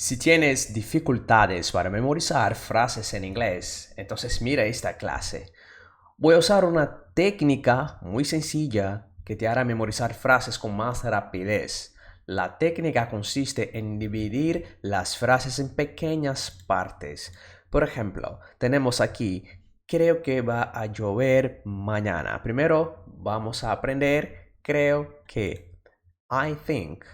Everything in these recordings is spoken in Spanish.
Si tienes dificultades para memorizar frases en inglés, entonces mira esta clase. Voy a usar una técnica muy sencilla que te hará memorizar frases con más rapidez. La técnica consiste en dividir las frases en pequeñas partes. Por ejemplo, tenemos aquí, creo que va a llover mañana. Primero vamos a aprender, creo que. I think.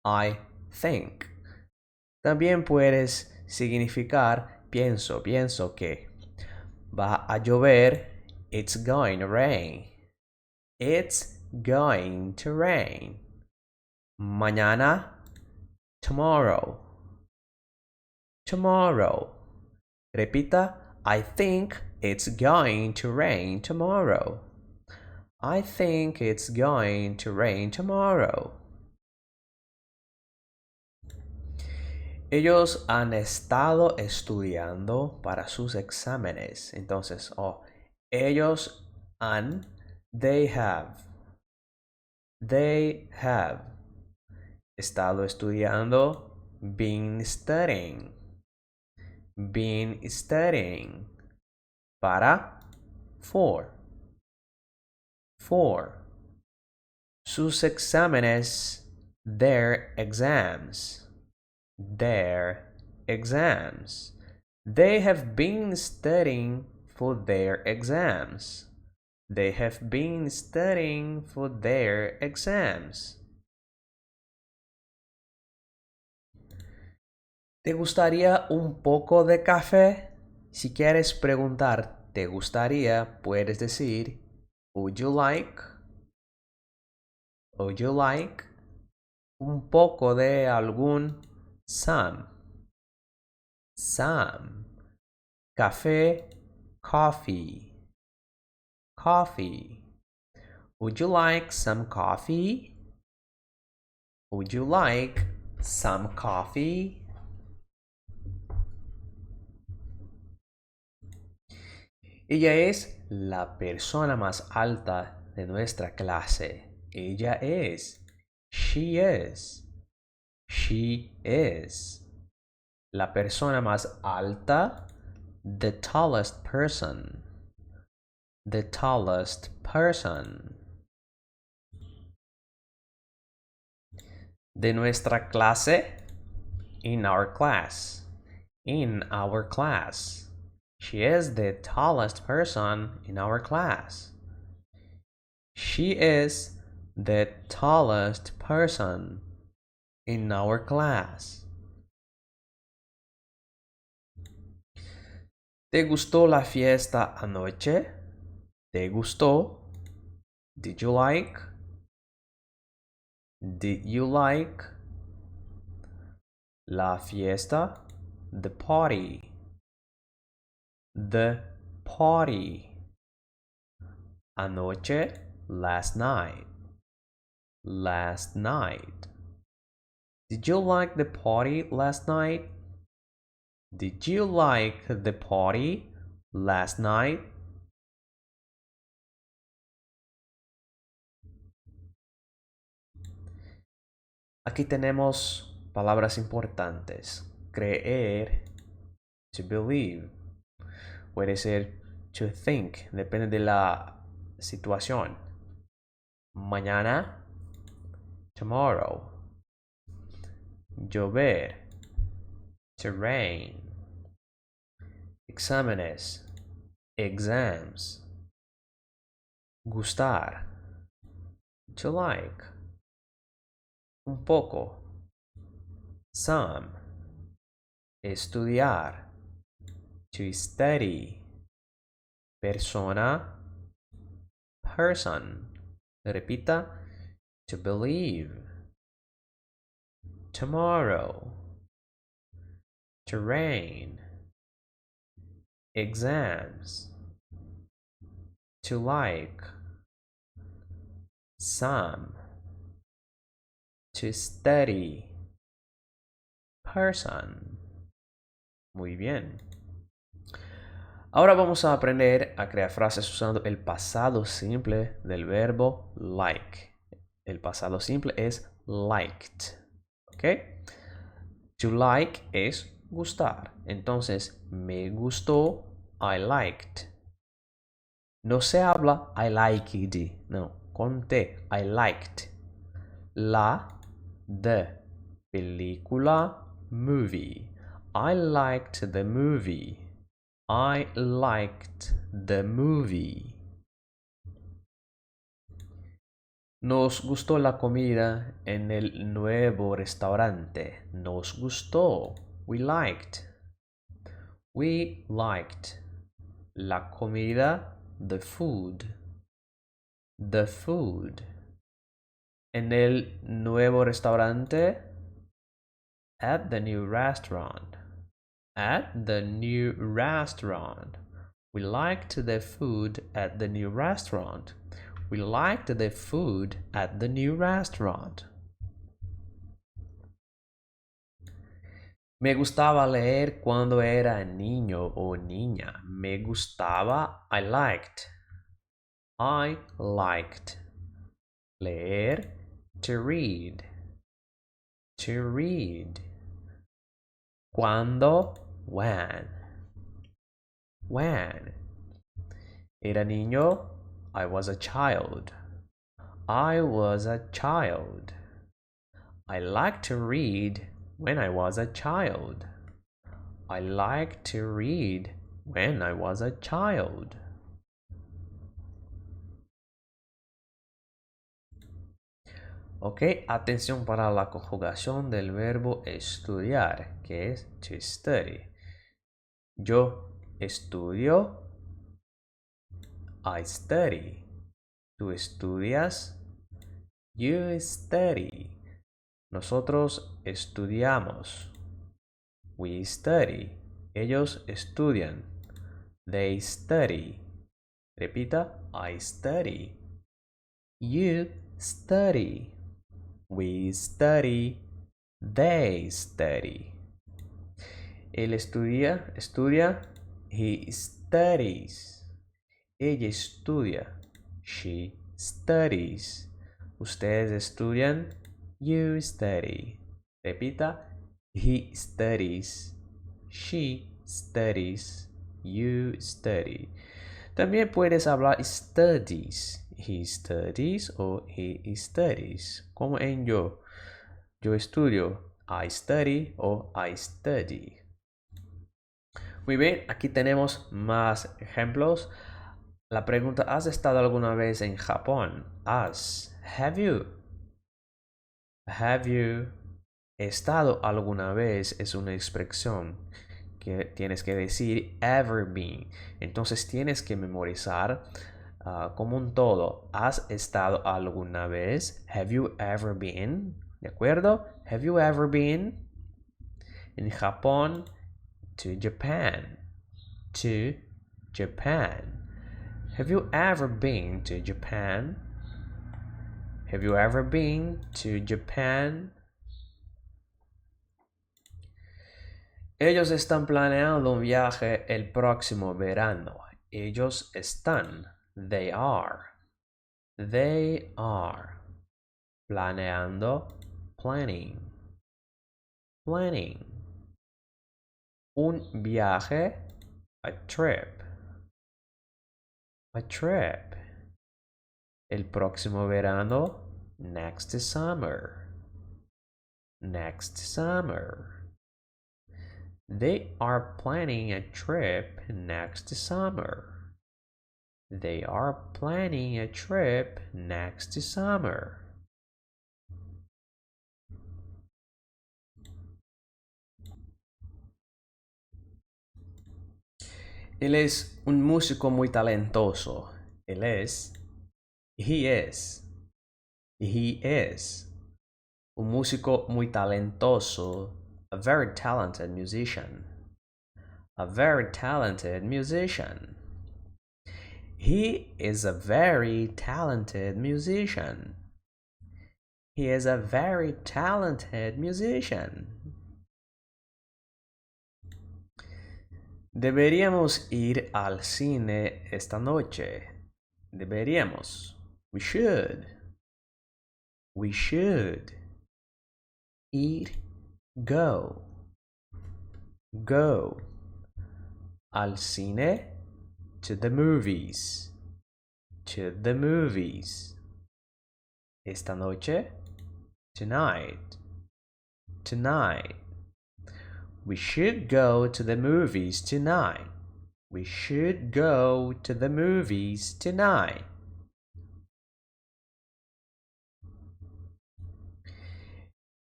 I think. También puedes significar pienso que. Va a llover, it's going to rain. It's going to rain. Mañana, tomorrow. Tomorrow. Repita, I think it's going to rain tomorrow. I think it's going to rain tomorrow. Ellos han estado estudiando para sus exámenes. Entonces, ellos han, they have. They have estado estudiando, been studying. Been studying. Para, for. For. Sus exámenes, their exams. Their exams. They have been studying for their exams. They have been studying for their exams. ¿Te gustaría un poco de café? Si quieres preguntar, ¿te gustaría? Puedes decir, would you like? Would you like? Un poco de algún, some. Some. Café, coffee. Coffee. Would you like some coffee? Would you like some coffee? Ella es la persona más alta de nuestra clase. Ella es. She is. She is. La persona más alta. The tallest person. The tallest person. De nuestra clase. In our class. In our class. She is the tallest person in our class. She is the tallest person in our class. ¿Te gustó la fiesta anoche? ¿Te gustó? Did you like? Did you like? La fiesta. The party. The party. Anoche. Last night. Last night. Did you like the party last night? Did you like the party last night? Aquí tenemos palabras importantes. Creer, to believe. Puede ser to think, depende de la situación. Mañana, tomorrow. Llover, to rain. Exámenes, exams. Gustar, to like. Un poco, some. Estudiar, to study. Persona, person. Repita, to believe. Tomorrow. To rain. Exams. To like. Some. To study. Person. Muy bien. Ahora vamos a aprender a crear frases usando el pasado simple del verbo like. El pasado simple es liked. ¿Ok? To like es gustar. Entonces, me gustó, I liked. No se habla I liked, no, con T, I liked. La, the, película, movie. I liked the movie. I liked the movie. Nos gustó la comida en el nuevo restaurante. Nos gustó. We liked. We liked. La comida, the food. The food. En el nuevo restaurante. At the new restaurant. At the new restaurant. We liked the food at the new restaurant. We liked the food at the new restaurant. Me gustaba leer cuando era niño o niña. Me gustaba, I liked. I liked. Leer, to read. To read. Cuando, when. When. Era niño, I was a child. I was a child. I liked to read when I was a child. I liked to read when I was a child. Ok, atención para la conjugación del verbo estudiar, que es to study. Yo estudio, I study. Tú estudias, you study. Nosotros estudiamos, we study. Ellos estudian, they study. Repita, I study. You study. We study. They study. Él estudia, he studies. Ella estudia, she studies. Ustedes estudian, you study. Repita, he studies, she studies, you study. También puedes hablar studies. He studies o he studies. Como en yo. Yo estudio. I study o I study. Muy bien, aquí tenemos más ejemplos. La pregunta, ¿has estado alguna vez en Japón? Has. Have you? Have you? Estado alguna vez es una expresión que tienes que decir ever been. Entonces tienes que memorizar como un todo. ¿Has estado alguna vez? Have you ever been? ¿De acuerdo? Have you ever been? En Japón, to Japan. To Japan. Have you ever been to Japan? Have you ever been to Japan? Ellos están planeando un viaje el próximo verano. Ellos están. They are. They are. Planeando. Planning. Planning. Un viaje. A trip. A trip. El próximo verano. Next summer. Next summer. They are planning a trip next summer. They are planning a trip next summer. Él es un músico muy talentoso. Él es. He is. He is. Un músico muy talentoso. A very talented musician. A very talented musician. He is a very talented musician. He is a very talented musician. Deberíamos ir al cine esta noche. Deberíamos. We should. We should. Ir, go. Go. Al cine. To the movies. To the movies. Esta noche. Tonight. Tonight. We should go to the movies tonight. We should go to the movies tonight.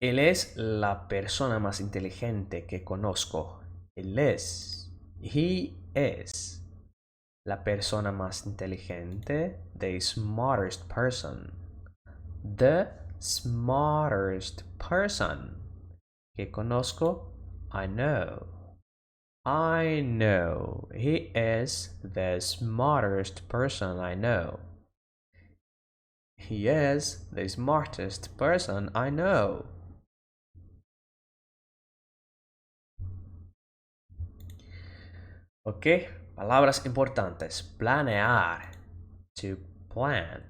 Él es la persona más inteligente que conozco. Él es. He is. La persona más inteligente. The smartest person. The smartest person que conozco. I know. I know. He is the smartest person I know. He is the smartest person I know. Ok, palabras importantes. Planear. To plan.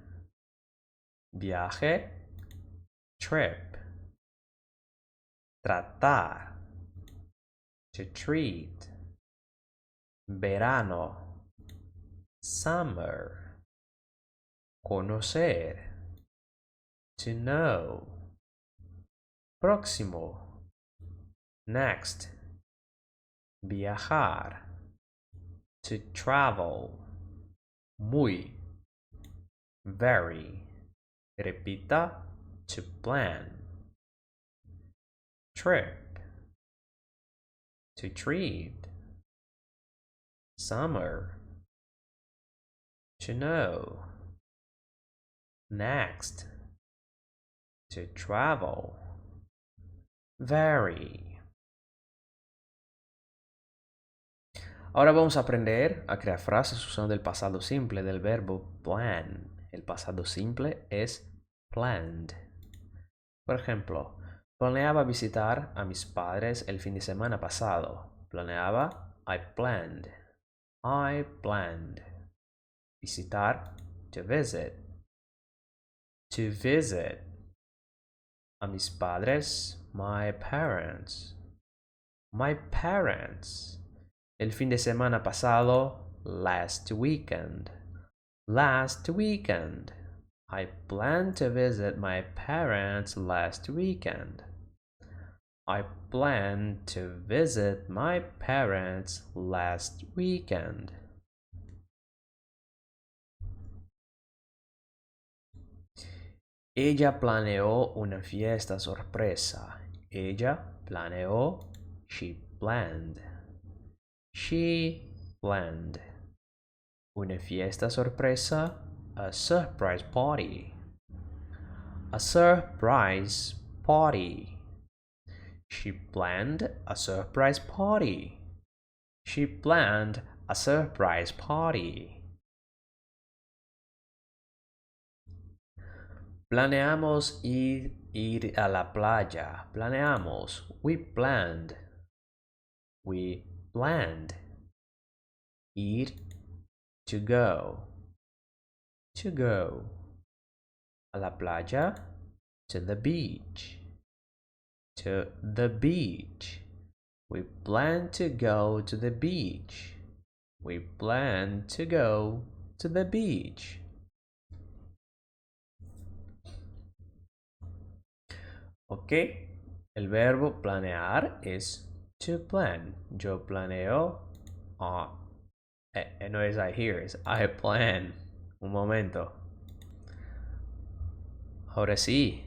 Viaje. Trip. Tratar. To treat. Verano. Summer. Conocer. To know. Próximo. Next. Viajar. To travel. Muy. Very. Repita. To plan. Trip. To treat. Summer. To know. Next. To travel. Very. Ahora vamos a aprender a crear frases usando el pasado simple del verbo plan. El pasado simple es planned. Por ejemplo, planeaba visitar a mis padres el fin de semana pasado. Planeaba, I planned. I planned. Visitar, to visit. To visit. A mis padres, my parents. My parents. El fin de semana pasado, last weekend. Last weekend. I planned to visit my parents last weekend. I planned to visit my parents last weekend. Ella planeó una fiesta sorpresa. Ella planeó. She planned. She planned. Una fiesta sorpresa. A surprise party. A surprise party. She planned a surprise party. She planned a surprise party. Planeamos ir a la playa. Planeamos. We planned. We planned. Ir. To go. To go. A la playa. To the beach. To the beach. We plan to go to the beach. We plan to go to the beach. Ok, el verbo planear es to plan. Yo planeo. No es I hear, es I plan. Un momento. Ahora sí.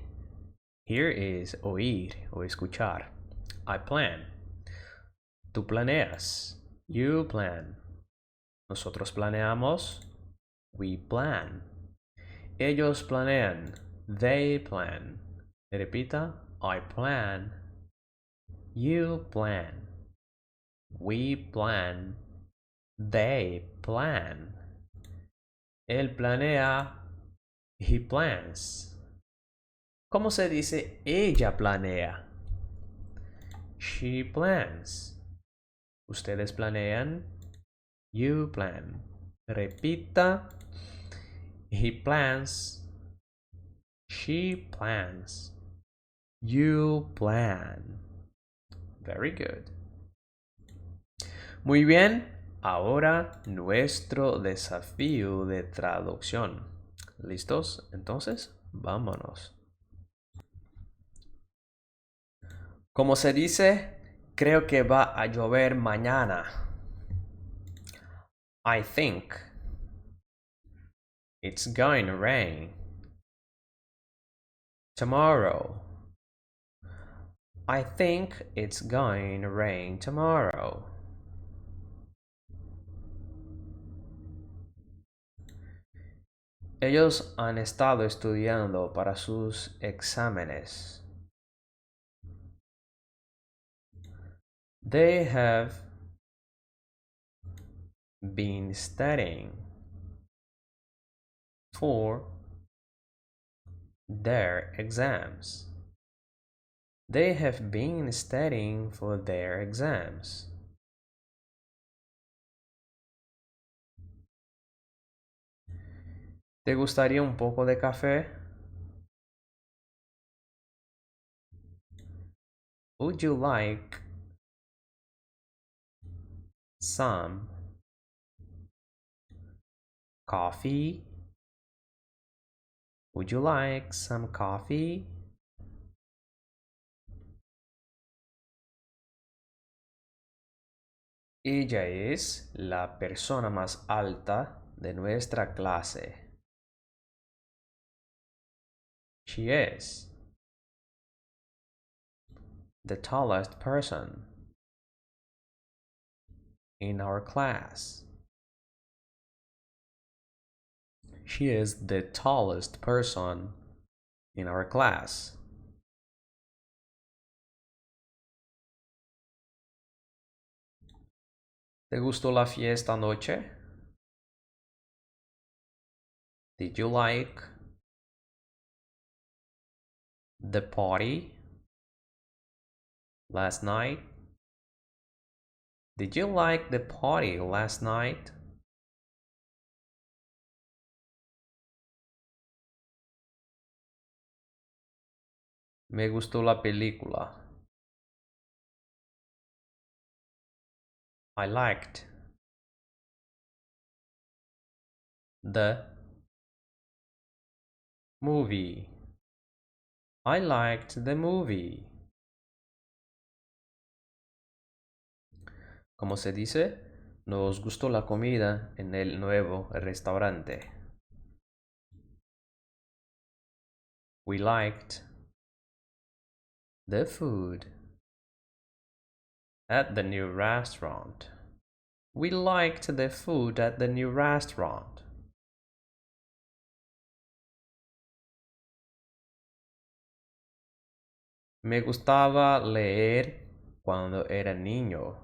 Here is oír o escuchar. I plan. Tú planeas. You plan. Nosotros planeamos. We plan. Ellos planean. They plan. Repita. I plan. You plan. We plan. They plan. Él planea. He plans. ¿Cómo se dice ella planea? She plans. Ustedes planean. You plan. Repita. He plans. She plans. You plan. Very good. Muy bien, ahora nuestro desafío de traducción. ¿Listos? Entonces, vámonos. Como se dice, creo que va a llover mañana. I think it's going to rain. Tomorrow. I think it's going to rain tomorrow. Ellos han estado estudiando para sus exámenes. They have been studying for their exams. They have been studying for their exams. ¿Te gustaría un poco de café? Would you like some coffee? Would you like some coffee? Ella es la persona más alta de nuestra clase. She is the tallest person in our class. She is the tallest person in our class. ¿Te gustó la fiesta anoche? Did you like the party last night? Did you like the party last night? Me gustó la película. I liked the movie. I liked the movie. Como se dice, nos gustó la comida en el nuevo restaurante. We liked the food at the new restaurant. We liked the food at the new restaurant. Me gustaba leer cuando era niño.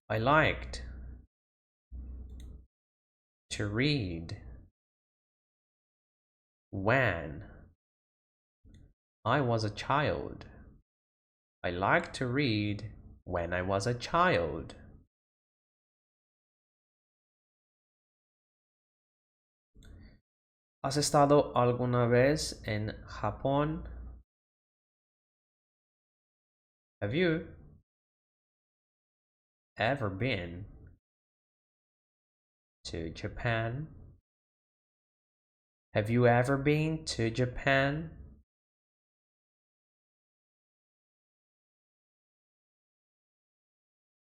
I liked to read when I was a child. I liked to read when I was a child. ¿Has estado alguna vez en Japón? Have you ever been to Japan? Have you ever been to Japan?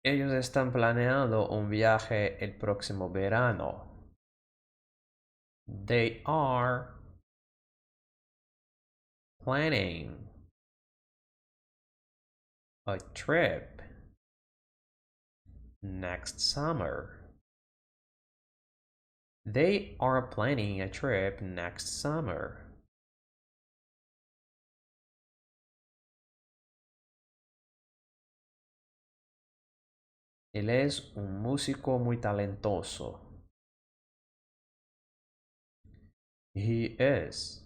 Ellos están planeando un viaje el próximo verano. They are planning a trip next summer. They are planning a trip next summer. Él es un músico muy talentoso. He is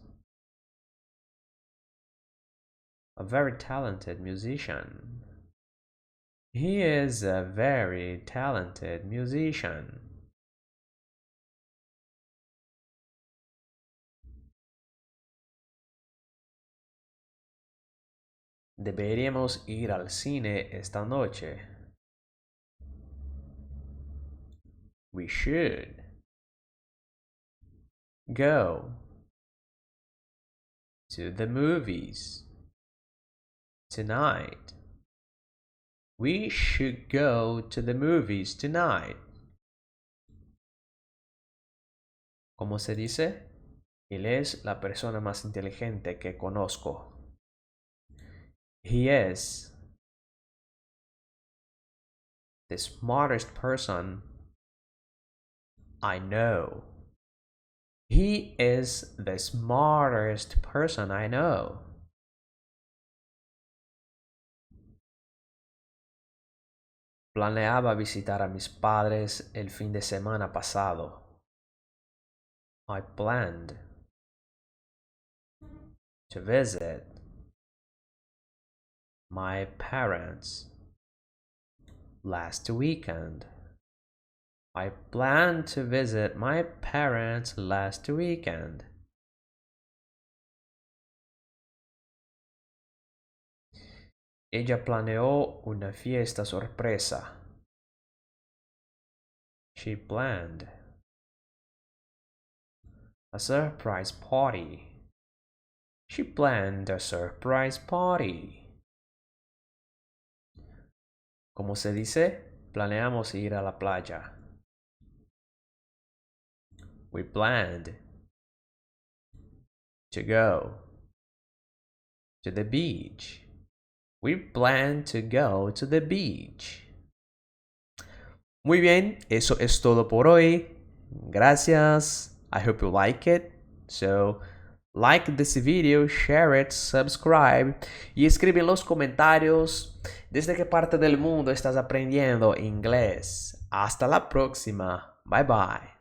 a very talented musician. He is a very talented musician. Deberíamos ir al cine esta noche. We should go to the movies tonight. We should go to the movies tonight. ¿Cómo se dice? Él es la persona más inteligente que conozco. He is the smartest person I know. He is the smartest person I know. Planeaba visitar a mis padres el fin de semana pasado. I planned to visit my parents last weekend. I planned to visit my parents last weekend. Ella planeó una fiesta sorpresa. She planned a surprise party. She planned a surprise party. ¿Cómo se dice? Planeamos ir a la playa. We planned to go to the beach. We planned to go to the beach. Muy bien, eso es todo por hoy. Gracias. I hope you like it. So, like this video, share it, subscribe y escribe en los comentarios desde qué parte del mundo estás aprendiendo inglés. Hasta la próxima. Bye bye.